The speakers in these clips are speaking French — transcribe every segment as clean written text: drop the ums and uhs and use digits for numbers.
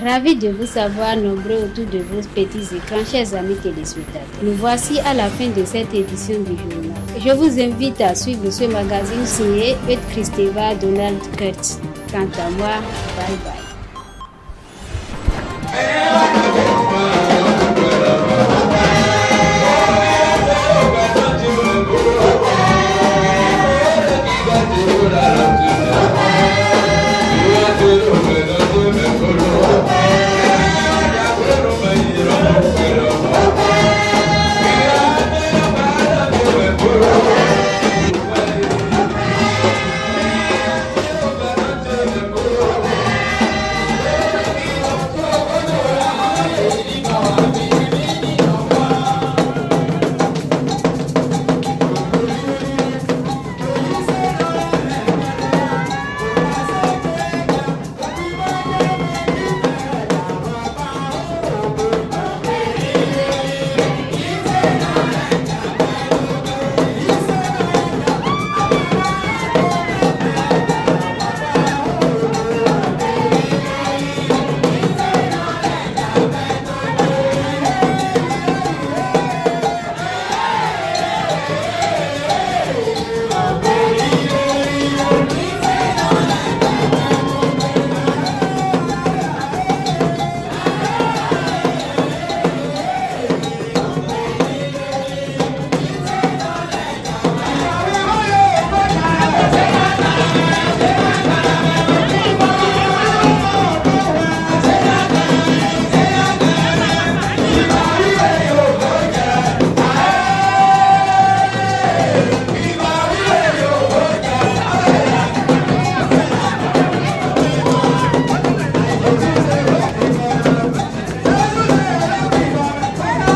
Ravi de vous savoir nombreux autour de vos petits écrans, chers amis téléspectateurs. Nous voici à la fin de cette édition du journal. Je vous invite à suivre ce magazine signé Euth Christeva Donald Kurtz. Quant à moi, bye bye.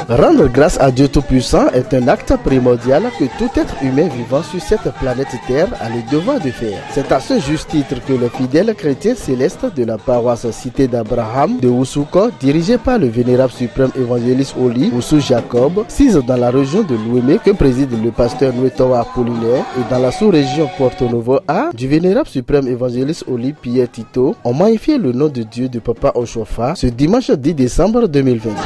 Rendre grâce à Dieu Tout-Puissant est un acte primordial que tout être humain vivant sur cette planète Terre a le devoir de faire. C'est à ce juste titre que les fidèles chrétiens célestes de la paroisse Cité d'Abraham de Oussouko, dirigée par le vénérable suprême évangéliste Oli Oussou Jacob, sise dans la région de Louémé que préside le pasteur Nwetowa Apollinaire, et dans la sous-région Porto Novo A du vénérable suprême évangéliste Oli Pierre Tito, ont magnifié le nom de Dieu de Papa Oshofa ce dimanche 10 décembre 2023.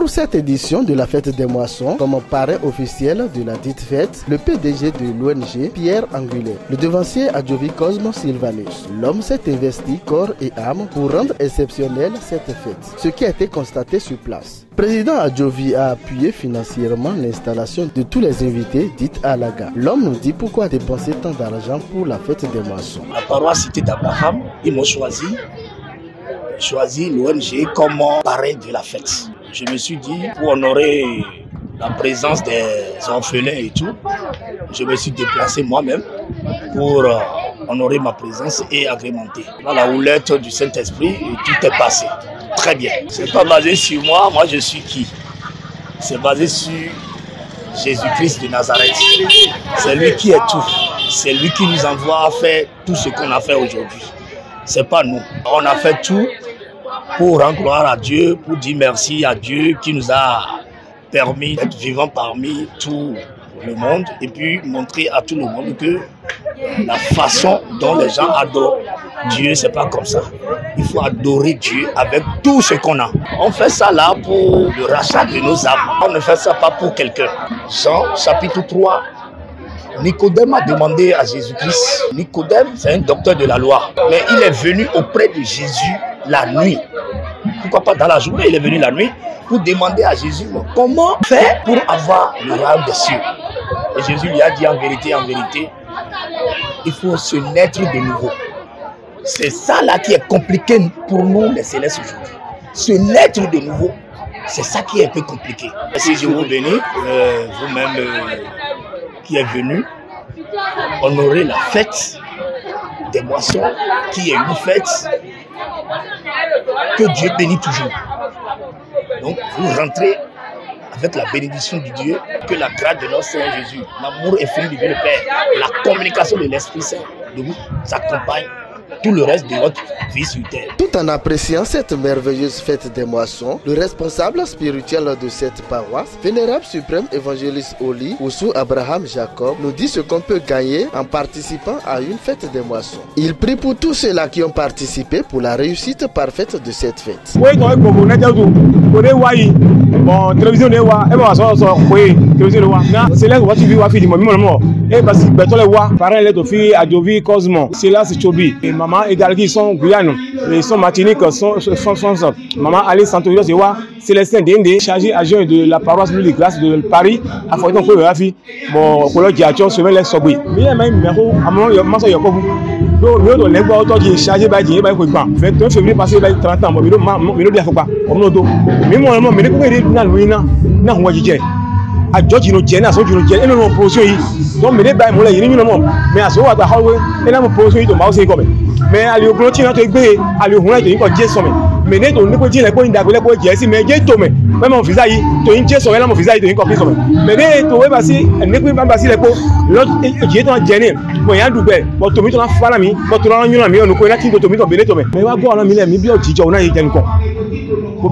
Cette édition de la fête des moissons, comme parrain officiel de la dite fête, le PDG de l'ONG, Pierre Angulaire, le devancier Adjovi Cosmo Sylvanus. L'homme s'est investi corps et âme pour rendre exceptionnelle cette fête, ce qui a été constaté sur place. Président Adjovi a appuyé financièrement l'installation de tous les invités dites à Alaga. L'homme nous dit pourquoi dépenser tant d'argent pour la fête des moissons. La paroisse Cité d'Abraham, ils m'ont choisi l'ONG comme parrain de la fête. Je me suis dit, pour honorer la présence des orphelins et tout, je me suis déplacé moi-même pour honorer ma présence et agrémenter. Dans la houlette du Saint-Esprit, tout est passé. Très bien. C'est pas basé sur moi, moi je suis qui? C'est basé sur Jésus-Christ de Nazareth. C'est lui qui est tout. C'est lui qui nous envoie à faire tout ce qu'on a fait aujourd'hui. C'est pas nous. On a fait tout pour rendre gloire à Dieu, pour dire merci à Dieu qui nous a permis d'être vivants parmi tout le monde et puis montrer à tout le monde que la façon dont les gens adorent Dieu, c'est pas comme ça. Il faut adorer Dieu avec tout ce qu'on a. On fait ça là pour le rachat de nos âmes. On ne fait ça pas pour quelqu'un. Jean chapitre 3. Nicodème a demandé à Jésus-Christ. Nicodème, c'est un docteur de la loi. Mais il est venu auprès de Jésus la nuit. Pourquoi pas dans la journée? Il est venu la nuit pour demander à Jésus comment faire pour avoir le royaume des cieux. Et Jésus lui a dit en vérité, il faut se naître de nouveau. C'est ça là qui est compliqué pour nous les célestes aujourd'hui. Se naître de nouveau, c'est ça qui est un peu compliqué. Si je vous bénis, vous-même qui êtes venu honorer la fête des moissons, qui est une fête que Dieu bénit toujours. Donc, vous rentrez avec la bénédiction de Dieu, que la grâce de notre Seigneur Jésus, l'amour infini de Dieu le Père, la communication de l'Esprit Saint de vous accompagne tout le reste de votre vie sur terre. Tout en appréciant cette merveilleuse fête des moissons, le responsable spirituel de cette paroisse, Vénérable Suprême Évangéliste Oli, Oussou Abraham Jacob, nous dit ce qu'on peut gagner en participant à une fête des moissons. Il prie pour tous ceux-là qui ont participé pour la réussite parfaite de cette fête. Bon, télévision de wa, et bah ça, oui, télévision de wa. Na, c'est là où tu vis wa fille, moi, et bah si beto le wa, parents les deux filles, Adovi, Cosmo, c'est là c'est Chobi. Et maman également qui sont Guyane, ils sont Martinique, sont maman Alice Santoyo, c'est wa, Célestin Dende, chargé agent de la paroisse de grâce de Paris, à Forton pour la fille. Bon, pour le diaton, se met les sobri. Mais même numéro, à mon maman Yakob. Donc, nous les gars autour qui est chargé par Dieu, par quoi. 21 février passé, 30 ans, mais nous bien faut pas. Comme nous deux. Mais moi, mais les coupés na luina na huajije a George no jena so jino jena no position yi donc me ba mo la yiri mi no mo me aso wa ta hawe e na mo position yi to ma o se ko me mais ali ogro ti na to gbe ali ohun to yin ko je so me ne to ni ko jile ko inda gbe le ko je si me je to me mo visa yi to yin je so me na mo visa yi to yin ko fi so me ne to we ba si ne ko ba si le ko lo je to jeni mo yan dugbe mo to mi to na fara mi mo to ran yun na mi onu ko na ti to mi to be ne to me wa go ona mi le mi bi o jijo na yi je nko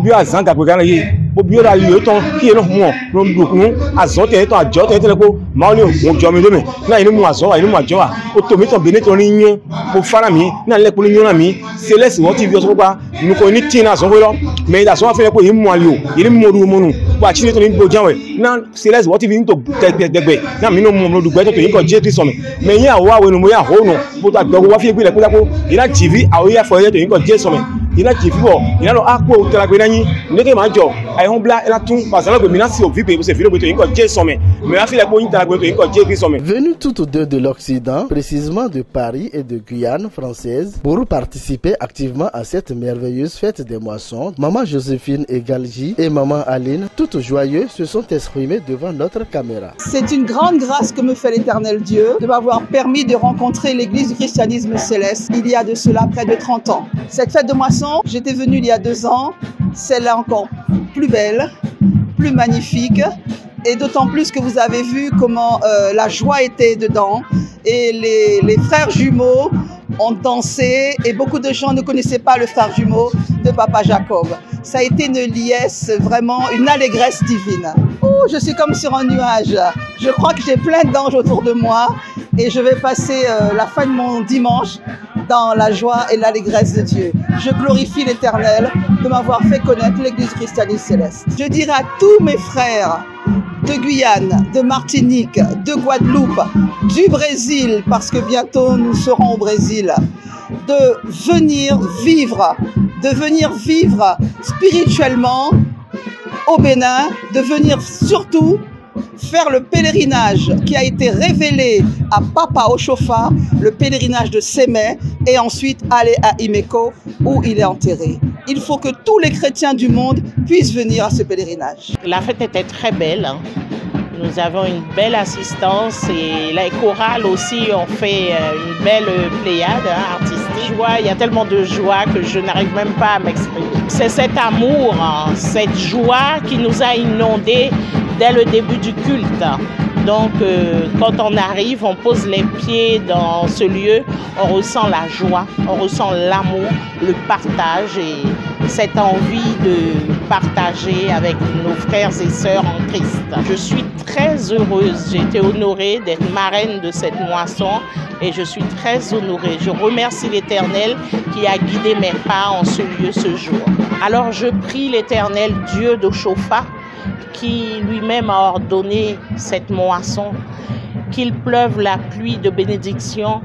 bio azan ga gbe yi bo bio ra li o ton ki e no mo no ndukun azon te to ajo te le ko ma o ni o jo mi do me na inu mu azon wa inu mu ajo wa o to mi to be ne to rin yan mo fara mi na le ko ni yan mi Celeste won ti bi o so pa nu ko ni tin azon ko lo me da so wa fe ko yin mu ali o yin mu ru mo nu wa chi ni to ni bo janwe na Celeste won ti bi to degbe na mi no mo no dugbe to yin ko je ti so me yin awa we nu mo ya ho nu bo ta gbo wa fi gbe le ko ina TV awo ya fo ye to yin ko je so me ina TV bo ina no akpo tela gbe nayin ne ke ma jo ai hon bla ela tun pasala gbe mi na si o vi pe se fi lo gbe to yin ko je so me me wa fi le ko yin tela gbe to yin ko je fi so me. Venus toutes deux de l'Occident, précisément de Paris et de Guyane française, pour participer activement à cette merveilleuse fête des moissons, maman Joséphine Egalji et maman Aline, toutes joyeuses, se sont exprimées devant notre caméra. C'est une grande grâce que me fait l'Éternel Dieu de m'avoir permis de rencontrer l'Église du christianisme céleste il y a de cela près de 30 ans. Cette fête de moisson, j'étais venue il y a 2 ans, celle-là encore plus belle, plus magnifique. Et d'autant plus que vous avez vu comment la joie était dedans. Et les frères jumeaux ont dansé. Et beaucoup de gens ne connaissaient pas le frère jumeau de Papa Jacob. Ça a été une liesse, vraiment une allégresse divine. Oh, je suis comme sur un nuage. Je crois que j'ai plein d'anges autour de moi. Et je vais passer la fin de mon dimanche dans la joie et l'allégresse de Dieu. Je glorifie l'Éternel de m'avoir fait connaître l'Église christianisme céleste. Je dirai à tous mes frères de Guyane, de Martinique, de Guadeloupe, du Brésil, parce que bientôt nous serons au Brésil, de venir vivre spirituellement au Bénin, de venir surtout faire le pèlerinage qui a été révélé à Papa Oshofa, le pèlerinage de Sémé, et ensuite aller à Imeko où il est enterré. Il faut que tous les chrétiens du monde puissent venir à ce pèlerinage. La fête était très belle. Nous avons une belle assistance et les chorales aussi ont fait une belle pléiade artistique. Il y a tellement de joie que je n'arrive même pas à m'exprimer. C'est cet amour, cette joie qui nous a inondés dès le début du culte. Donc, quand on arrive, on pose les pieds dans ce lieu, on ressent la joie, on ressent l'amour, le partage et cette envie de partager avec nos frères et sœurs en Christ. Je suis très heureuse, j'ai été honorée d'être marraine de cette moisson et je suis très honorée. Je remercie l'Éternel qui a guidé mes pas en ce lieu ce jour. Alors, je prie l'Éternel Dieu d'Oshofa, qui lui-même a ordonné cette moisson, qu'il pleuve la pluie de bénédiction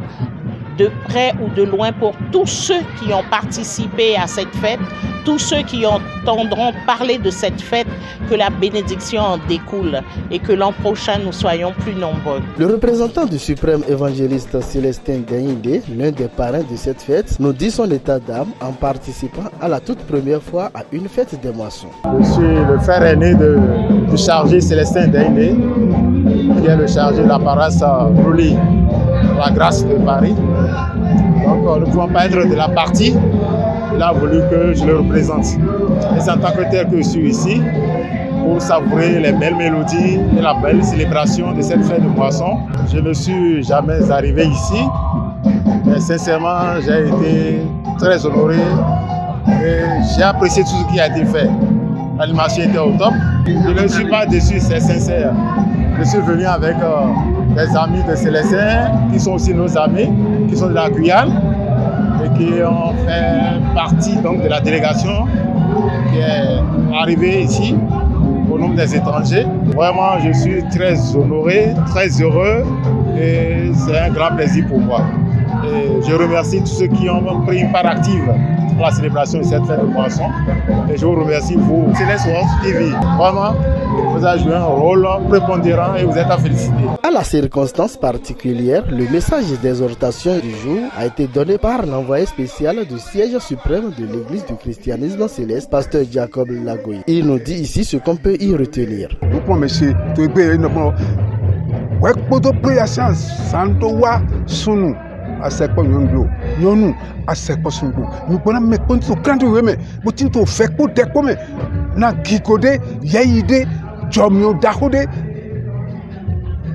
de près ou de loin pour tous ceux qui ont participé à cette fête, tous ceux qui entendront parler de cette fête, que la bénédiction en découle et que l'an prochain nous soyons plus nombreux. Le représentant du suprême évangéliste Célestin Gaïndé, l'un des parrains de cette fête, nous dit son état d'âme en participant à la toute première fois à une fête des moissons. Je suis le frère aîné du chargé Célestin Gaïndé. qui est le chargé de la paroisse Brûlis, la grâce de Paris. Donc nous ne pouvons pas être de la partie. Il a voulu que je le représente. Et c'est en tant que tel que je suis ici pour savourer les belles mélodies et la belle célébration de cette fête de moisson. Je ne suis jamais arrivé ici, mais sincèrement, j'ai été très honoré et j'ai apprécié tout ce qui a été fait. L'animation était au top. Je ne suis pas déçu, c'est sincère. Je suis venu avec des amis de Célestin, qui sont aussi nos amis, qui sont de la Guyane et qui ont fait partie donc, de la délégation qui est arrivée ici au nom des étrangers. Vraiment, je suis très honoré, très heureux et c'est un grand plaisir pour moi. Et je remercie tous ceux qui ont pris une part active dans la célébration de cette fête de moisson. Et je vous remercie, vous, Céleste World TV. Vraiment, vous avez joué un rôle prépondérant et vous êtes à féliciter. À la circonstance particulière, le message d'exhortation du jour a été donné par l'envoyé spécial du siège suprême de l'Église du christianisme céleste, pasteur Jacob Lagoy. Il nous dit ici ce qu'on peut y retenir. Asekpo nyɔnu asekpo sungu nyukpɔna me kpɔntu kranti wo me botinto fekpo dekpo me na giko de yeyi de jɔmio dako de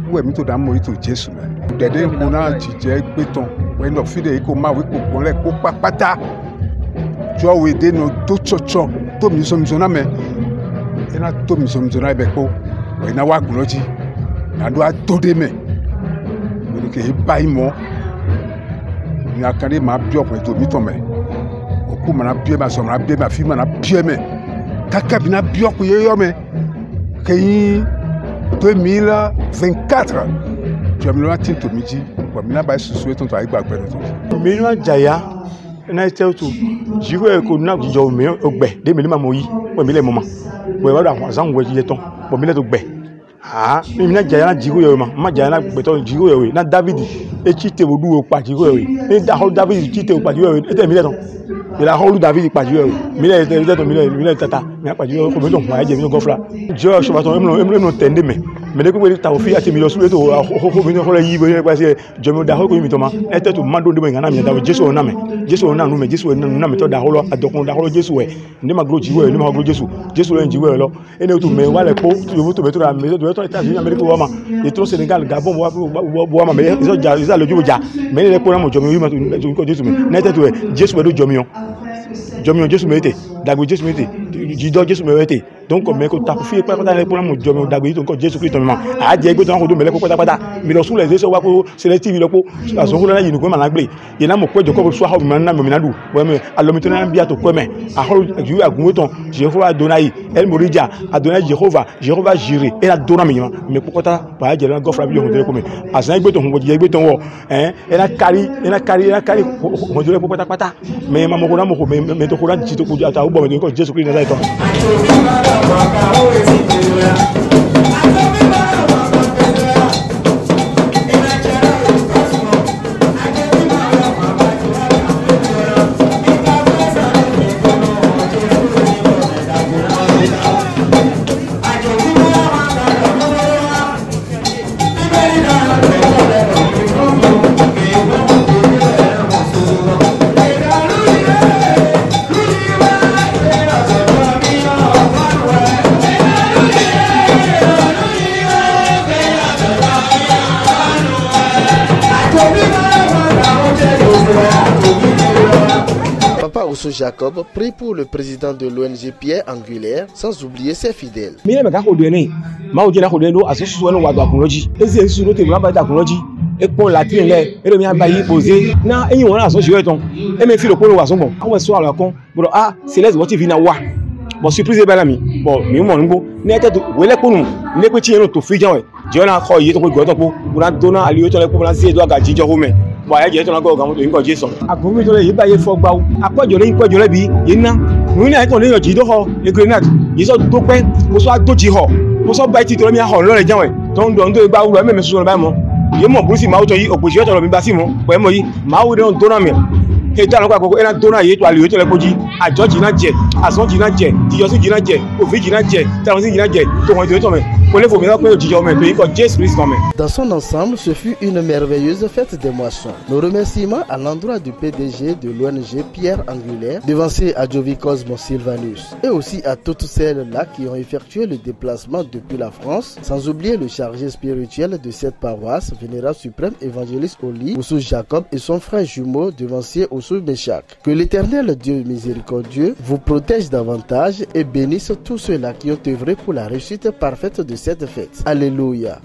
wo mi to da mo ito Jésù me dede nkuna jije gbeton we no fi de ko ma we ko le ko papata jo we de no to chocho to mi so na me ena to mi so na be ko we na wa kunoji na do atode me we ke ba imo ni akande ma bio pour to mi to me oku ma na bio ma so ma bio ma fi ma na bio me kaka bi na bio ku ye yo me keyin 2024 jomlo na tin to mi ji wa mi na ba susu e ton to agbagbe no to mi no jaya na tell to jiwo e ko na jo mi ogbe de mi le ma mo yi we mi le mo ma we wa da zan we ji ton bo mi le to gbe mi na jaya na jigo yo ma jaya na gbeto jigo yo na David e chite odu o pa jigo yo e da ho David chite o pa jigo yo e te mi le ton e la ho David pa jigo yo mi le te mi le tata mi pa jigo ko mi don wa je mi go fla jo so ba ton em no tende me de ko we ta o fi ati mi lo su to ho mi no ho yi bo pa se jo mi da ho ko mi to ma e te to mando de ngana mi da Jesu na me Jesu na nu me Jesu na me to da ho lo adokun da ho Jesu we ndi ma glo jigo yo ni ma glo Jesu lo jigo yo lo e ne to me wa le po to me to da me to États-Unis Amérique wama et trop Sénégal Gabon wama mais ils ont déjà le joja mais les ko na mo jomi ma ko Jesu me na te to Jesu do jomi Jesu me ete dago Jesu me ete jido Jesu me ete donc me ko ta fi pa ta le ko na mo jomi dago yi to ko Jesu Christ ma a je gbe to ko do me le ko pata mi lo su le so wa ko Celeste lo ko aso ko na yi ko ma na gbe ye na mo ko jo ko so ha mi na du we me alomi to na bia to ko me a ho ju agun ton Jehovah Adonai El Morija Adonai Jehovah Jireh et la dona mi me kokota ba je na gofra bi yo de ko me asan gbe to hun je gbe to wo e na kari mo jole pata me ma mo ko na mo ko me to ko na ti to ko ata u bo me ko Jesu Christ na sai to Jacob prie pour le président de l'ONG Pierre Angulaire, sans oublier ses fidèles. Mi le ka ko deni ma o je na ko deni do asusu no wa do akunoji ezi su no te ma ba da akunoji e po latin le e mi aba yi poze na eyin won na so jiwe ton e me fi lo ko lo wa so bon awon so ala kon bro Celeste what TV na wa bo surprise be la mi bo mi mo ngbo ne te we le kunu ne pe ti eno to fi jan we je na ko yi to ko go to po bura dona ali o to le po na si do aga jijo ho me bo ya je to na go ga mo to nko Jesu agun to le yi ba ye fo gba o apojo le nko jo le bi yi na mo ni ai ko le yo jido ho e grenade yi so do pe mo so adoji ho mo so ba ti to mi ho lo le jan we to ndo gba wu me me so ba mo ye mo burusi ma o to yi opoji to lo mi ba si mo po e mo yi ma wo de on dona mi e ta no pa ko ena dona yi to ali o to le poji ajoji na je ason ji na je jijo si ji na je ofi ji na je ta won si ji na je to won to me Dans son ensemble, ce fut une merveilleuse fête des moissons. Nos remerciements à l'endroit du PDG de l'ONG Pierre Angulaire, devancé à Jovi Cosmo Sylvanus, et aussi à toutes celles-là qui ont effectué le déplacement depuis la France, sans oublier le chargé spirituel de cette paroisse, Vénérable suprême évangéliste Oli, Oussou Jacob et son frère jumeau, devancier Oussou Béchak. Que l'Éternel Dieu miséricordieux vous protège davantage et bénisse tous ceux-là qui ont œuvré pour la réussite parfaite de cette fête. Alléluia.